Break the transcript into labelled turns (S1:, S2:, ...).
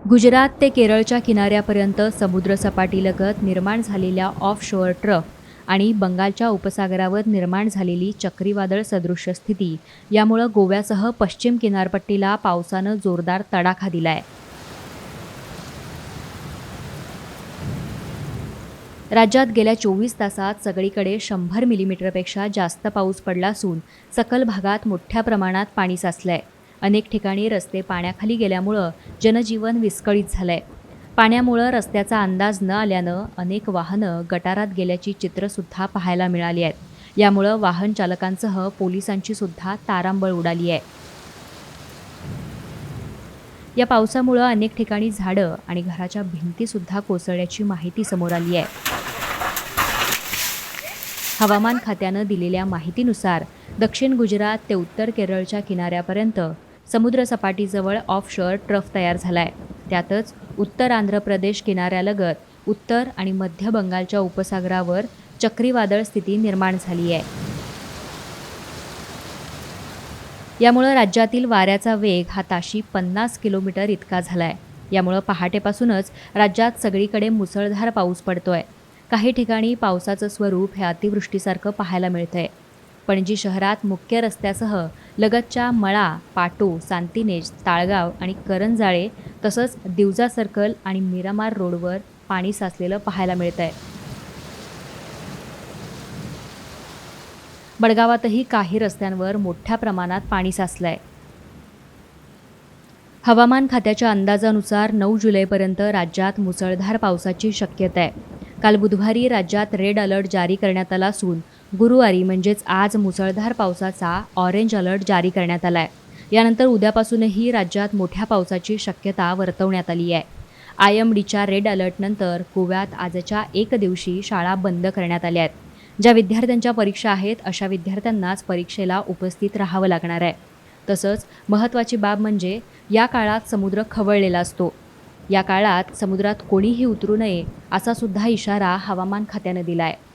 S1: गुजरात ते केरळच्या किनाऱ्यापर्यंत समुद्रसपाटीलगत निर्माण झालेल्या ऑफशोअर ट्रफ आणि बंगालच्या उपसागरावर निर्माण झालेली चक्रीवादळ सदृश्य स्थिती यामुळे गोव्यासह पश्चिम किनारपट्टीला पावसानं जोरदार तडाखा दिलाय. राज्यात गेल्या 24 तासात सगळीकडे 100 मिलीमीटरपेक्षा जास्त पाऊस पडला असून सखल भागात मोठ्या प्रमाणात पाणी साचलंय. अनेक ठिकाणी रस्ते पाण्याखाली गेल्यामुळं जनजीवन विस्कळीत झालंय. पाण्यामुळं रस्त्याचा अंदाज न आल्यानं अनेक वाहनं गटारात गेल्याची चित्रसुद्धा पाहायला मिळाली आहेत. यामुळं वाहन चालकांसह पोलिसांची सुद्धा तारांबळ उडाली आहे. या पावसामुळं अनेक ठिकाणी झाडं आणि घराच्या भिंतीसुद्धा कोसळल्याची माहिती समोर आली आहे. हवामान खात्यानं दिलेल्या माहितीनुसार दक्षिण गुजरात ते उत्तर केरळच्या किनाऱ्यापर्यंत समुद्रसपाटीजवळ ऑफशोअर ट्रफ तयार झालाय. त्यातच उत्तर आंध्र प्रदेश किनाऱ्यालगत उत्तर आणि मध्य बंगालच्या उपसागरावर चक्रीवादळ स्थिती निर्माण झाली आहे. यामुळे राज्यातील वाऱ्याचा वेग हा ताशी 50 किलोमीटर इतका झालाय. यामुळे पहाटेपासूनच राज्यात सगळीकडे मुसळधार पाऊस पडतोय. काही ठिकाणी पावसाचं स्वरूप हे अतिवृष्टीसारखं पाहायला मिळतंय. पणजी शहरात मुख्य रस्त्यासह लगतच्या मळा, पाटू, सांतिनेज, ताळगाव आणि करंजाळे तसंच दिवजा सर्कल आणि मिरामार रोडवर पाणी साचलेलं पाहायला मिळतंय. बडगावातही काही रस्त्यांवर मोठ्या प्रमाणात पाणी साचलंय. हवामान खात्याच्या अंदाजानुसार 9 जुलैपर्यंत राज्यात मुसळधार पावसाची शक्यता आहे. काल बुधवारी राज्यात रेड अलर्ट जारी करण्यात आला असून गुरुवारी म्हणजेच आज मुसळधार पावसाचा ऑरेंज अलर्ट जारी करण्यात आला आहे. यानंतर उद्यापासूनही राज्यात मोठ्या पावसाची शक्यता वर्तवण्यात आली आहे. IMDच्या रेड अलर्टनंतर गोव्यात आजच्या एक दिवशी शाळा बंद करण्यात आल्या आहेत. ज्या विद्यार्थ्यांच्या परीक्षा आहेत अशा विद्यार्थ्यांनाच परीक्षेला उपस्थित राहावं लागणार आहे. तसंच महत्त्वाची बाब म्हणजे या काळात समुद्र खवळलेला असतो. या काळात समुद्रात कोणीही उतरू नये असा सुद्धा इशारा हवामान खात्यानं दिला आहे.